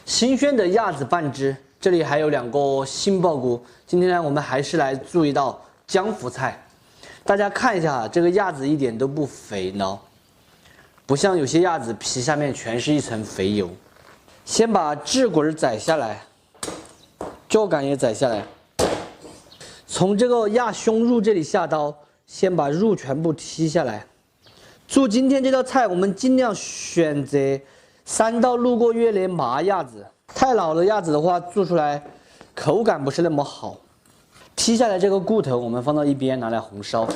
新鲜的鸭子半只，这里还有2个杏鲍菇。今天呢，我们还是来做一道姜腐菜。大家看一下，这个鸭子一点都不肥呢，不像有些鸭子皮下面全是一层肥油。先把翅管宰下来，脚杆也宰下来。从这个鸭胸肉这里下刀，先把肉全部剔下来。做今天这道菜，我们尽量选择3到6个月的麻鸭子，太老的鸭子的话，做出来口感不是那么好。剔下来这个骨头，我们放到一边，拿来红烧。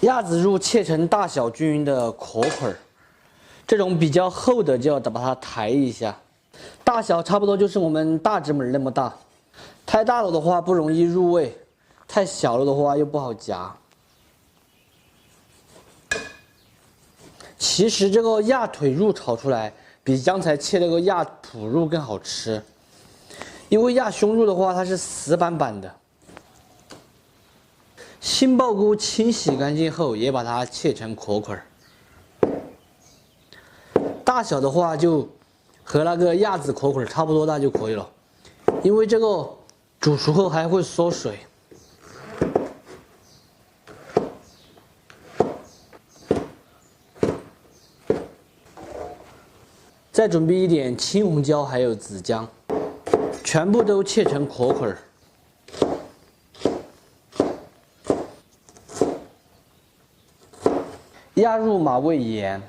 鸭子肉切成大小均匀的壳块，这种比较厚的就要把它抬一下，大小差不多就是我们大指拇那么大。太大了的话不容易入味，太小了的话又不好夹。其实这个鸭腿肉炒出来比刚才切那个鸭脯肉更好吃，因为鸭胸肉的话它是死板板的。杏鲍菇清洗干净后，也把它切成壳块，大小的话就和那个鸭子壳块差不多大就可以了，因为这个煮熟后还会缩水。再准备一点青红椒，还有紫姜，全部都切成壳块。鸭肉码味盐，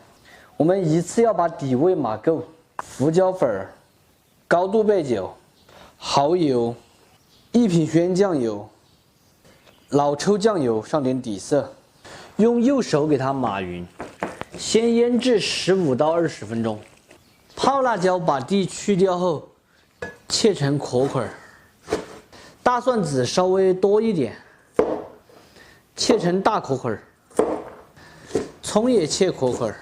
我们一次要把底味码够。胡椒粉、高度白酒、蚝油、一品鲜酱油、老抽酱油，上点底色，用右手给它码匀，先腌制15到20分钟。泡辣椒把蒂去掉后，切成壳块。大蒜籽稍微多一点，切成大壳块。葱也切壳块。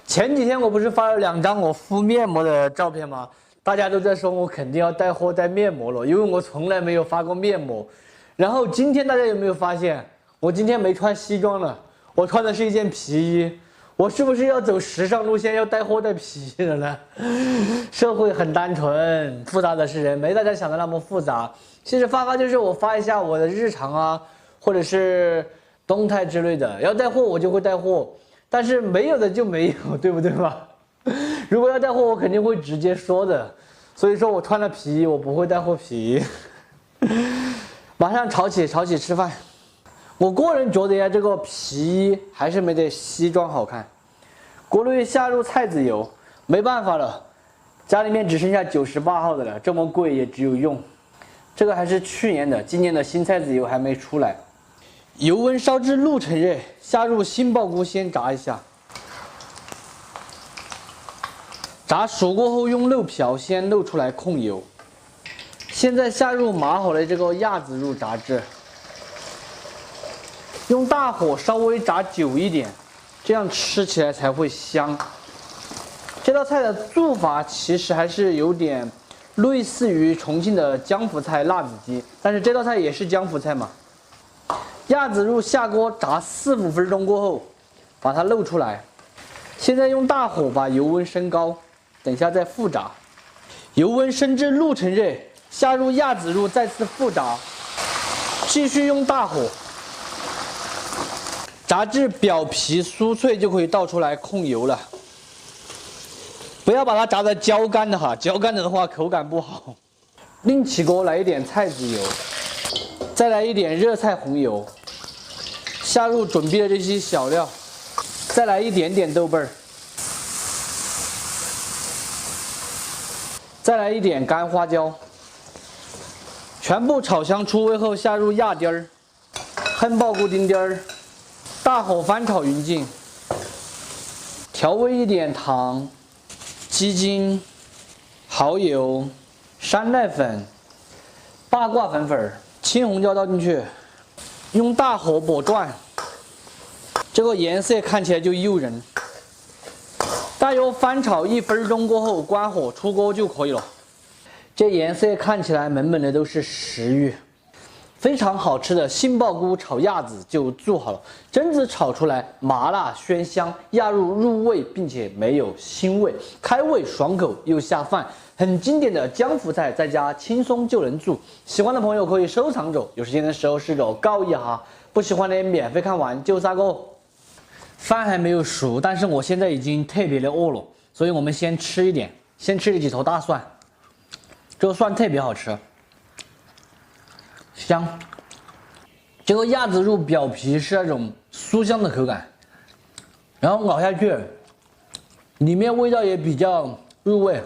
前几天我不是发了2张我敷面膜的照片吗？大家都在说我肯定要带货带面膜了，因为我从来没有发过面膜。然后今天大家有没有发现，我今天没穿西装了，我穿的是一件皮衣。我是不是要走时尚路线，要带货带皮的呢？社会很单纯，复杂的是人，没大家想的那么复杂。其实发就是我发一下我的日常啊，或者是动态之类的。要带货我就会带货，但是没有的就没有，对不对吧？如果要带货，我肯定会直接说的。所以说我穿了皮衣，我不会带货皮衣。马上炒起吃饭。我个人觉得呀，这个皮衣还是没得西装好看。锅内下入菜籽油，没办法了，家里面只剩下98号的了，这么贵也只有用。这个还是去年的，今年的新菜籽油还没出来。油温烧至6成热，下入杏鲍菇先炸一下。炸熟过后，用漏瓢先漏出来控油。现在下入码好的这个鸭子肉炸至。用大火稍微炸久一点，这样吃起来才会香。这道菜的做法其实还是有点类似于重庆的姜腐菜辣子鸡，但是这道菜也是姜腐菜嘛。鸭子肉下锅炸4、5分钟过后，把它漏出来。现在用大火把油温升高，等下再复炸。油温升至6成热，下入鸭子肉再次复炸，继续用大火。炸至表皮酥脆就可以倒出来控油了，不要把它炸得焦干的哈，焦干的话口感不好。另起锅来一点菜籽油，再来一点热菜红油，下入准备的这些小料，再来一点点豆瓣儿，再来一点干花椒，全部炒香出味后下入鸭丁儿、杏鲍菇丁丁儿。大火翻炒匀净，调味一点糖、鸡精、蚝油、山奈粉、八卦粉、青红椒倒进去，用大火拨转，这个颜色看起来就诱人。大约翻炒1分钟过后，关火出锅就可以了。这颜色看起来满满的都是食欲。非常好吃的杏鲍菇炒鸭子就做好了，榛子炒出来麻辣鲜香，鸭肉入味，并且没有腥味，开胃爽口又下饭，很经典的江湖菜，在家轻松就能做。喜欢的朋友可以收藏着，有时间的时候试着搞一下，不喜欢的免费看完就杀个。饭还没有熟，但是我现在已经特别的饿了，所以我们先吃一点，先吃了几头大蒜，这个蒜特别好吃。香，这个鸭子肉表皮是那种酥香的口感，然后咬下去，里面味道也比较入味，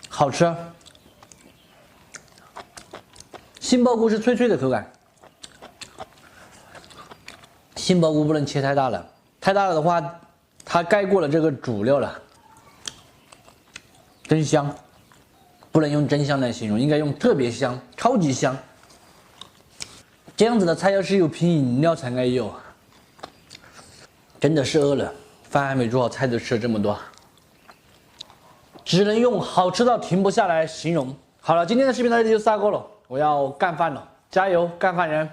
好吃。杏鲍菇是脆脆的口感，杏鲍菇不能切太大了，太大了的话，它盖过了这个主料了。真香。不能用真香来形容，应该用特别香，超级香。这样子的菜要是有瓶饮料才爱有。真的是饿了，饭还没做好，菜都吃了这么多，只能用好吃到停不下来形容。好了，今天的视频到这里就撒够了，我要干饭了，加油，干饭人！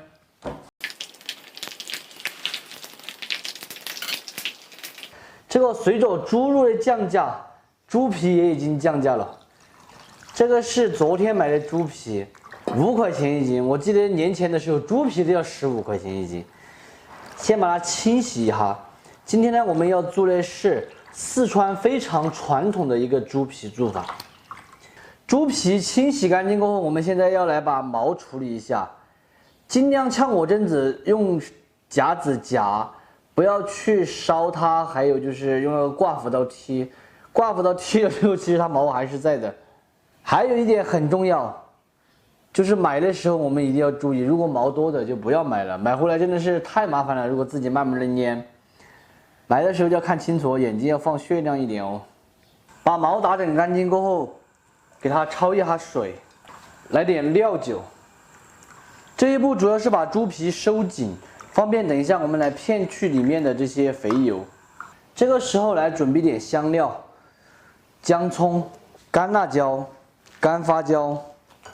这个随着猪肉的降价，猪皮也已经降价了。这个是昨天买的猪皮，5块钱一斤。我记得年前的时候，猪皮都要15块钱一斤。先把它清洗一下。今天呢，我们要做的是四川非常传统的一个猪皮做法。猪皮清洗干净过后，我们现在要来把毛处理一下，尽量像我这样子用夹子夹，不要去烧它。还有就是用那个挂斧刀剔，挂斧刀剔了之后，其实它毛还是在的。还有一点很重要，就是买的时候我们一定要注意，如果毛多的就不要买了，买回来真的是太麻烦了。如果自己慢慢的捏，买的时候就要看清楚，眼睛要放雪亮一点哦。把毛打整干净过后，给它焯一下水，来点料酒。这一步主要是把猪皮收紧，方便等一下我们来片去里面的这些肥油。这个时候来准备点香料，姜葱、干辣椒、干花椒、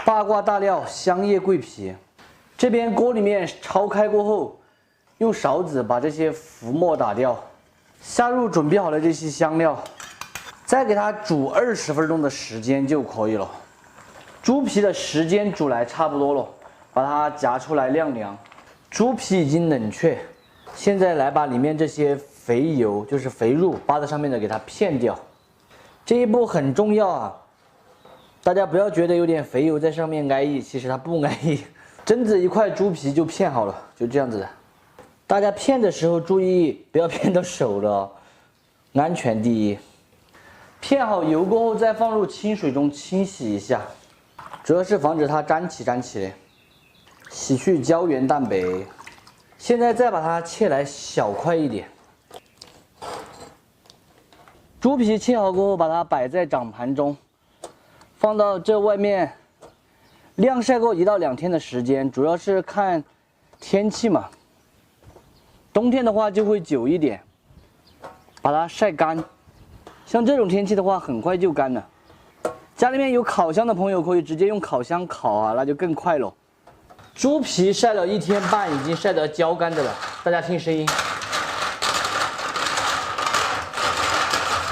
八卦大料、香叶、桂皮。这边锅里面焯开过后，用勺子把这些浮沫打掉，下入准备好的这些香料，再给它煮20分钟的时间就可以了。猪皮的时间煮来差不多了，把它夹出来晾凉。猪皮已经冷却，现在来把里面这些肥油，就是肥肉扒在上面的给它片掉。这一步很重要啊，大家不要觉得有点肥油在上面安逸，其实它不安逸。榛子一块猪皮就片好了，就这样子的。大家片的时候注意不要片到手了，安全第一。片好油过后再放入清水中清洗一下，主要是防止它粘起的。洗去胶原蛋白，现在再把它切来小块一点。猪皮切好过后，把它摆在掌盘中，放到这外面晾晒过1到2天的时间，主要是看天气嘛。冬天的话就会久一点，把它晒干。像这种天气的话，很快就干了。家里面有烤箱的朋友可以直接用烤箱烤啊，那就更快了。猪皮晒了1天半，已经晒得焦干的了，大家听声音。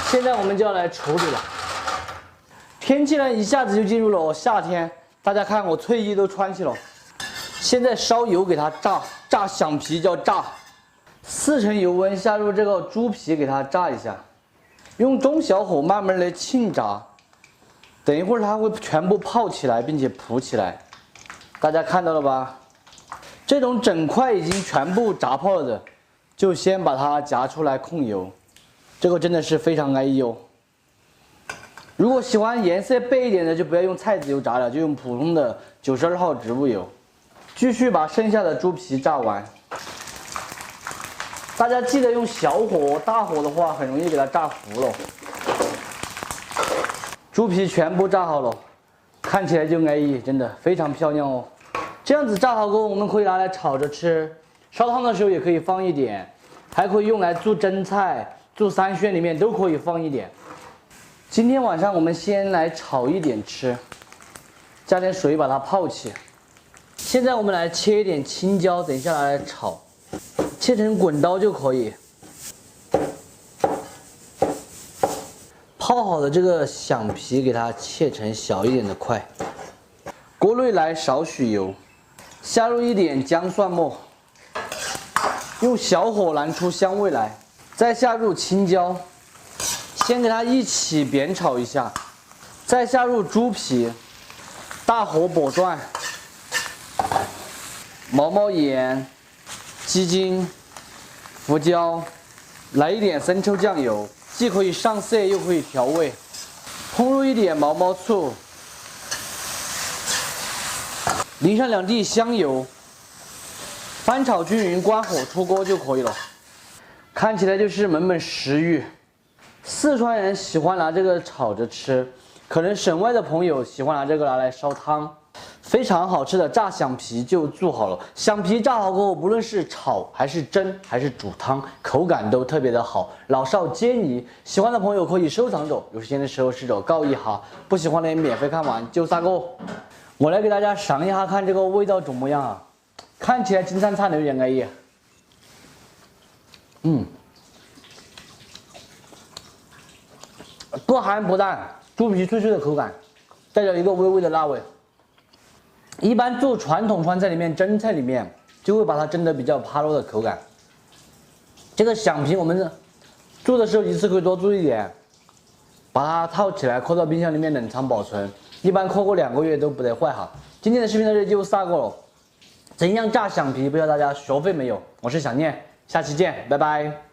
现在我们就要来处理了。天气呢一下子就进入了夏天，大家看我睡衣都穿起了。现在烧油给它炸响皮叫炸，4成油温下入这个猪皮给它炸一下，用中小火慢慢的沁炸，等一会儿它会全部泡起来并且浮起来，大家看到了吧？这种整块已经全部炸泡了的，就先把它夹出来控油。这个真的是非常安逸哦。如果喜欢颜色背一点的，就不要用菜籽油炸了，就用普通的92号植物油。继续把剩下的猪皮炸完。大家记得用小火，大火的话很容易给它炸糊了。猪皮全部炸好了，看起来就安逸，真的非常漂亮哦。这样子炸好过后，我们可以拿来炒着吃，烧汤的时候也可以放一点，还可以用来做蒸菜。做3鲜里面都可以放一点。今天晚上我们先来炒一点吃，加点水把它泡起。现在我们来切一点青椒，等一下拿来炒，切成滚刀就可以。泡好的这个响皮，给它切成小一点的块。锅内来少许油，下入一点姜蒜末，用小火燃出香味来，再下入青椒，先给它一起煸炒一下，再下入猪皮，大火剥断，毛毛盐、鸡精、胡椒，来一点生抽酱油。既可以上色又可以调味，烹入一点毛毛醋，淋上2滴香油，翻炒均匀，关火出锅就可以了。看起来就是门门食欲。四川人喜欢拿这个炒着吃，可能省外的朋友喜欢拿这个拿来烧汤。非常好吃的炸响皮就做好了，响皮炸好过后，不论是炒还是蒸还是煮汤，口感都特别的好，老少皆宜。喜欢的朋友可以收藏着，有时间的时候试着告一下，不喜欢的免费看完就3个。我来给大家尝一下，看这个味道怎么样啊？看起来金灿灿的，有点安逸。不咸不淡，猪皮脆脆的口感，带着一个微微的辣味。一般做传统川菜里面蒸菜里面就会把它蒸得比较趴落的口感。这个响皮我们做的时候一次可以多做一点，把它套起来，扣到冰箱里面冷藏保存，一般扣过2个月都不得坏哈。今天的视频到这里就3个了，怎样炸响皮不知道大家学会没有？我是小念，下期见，拜拜。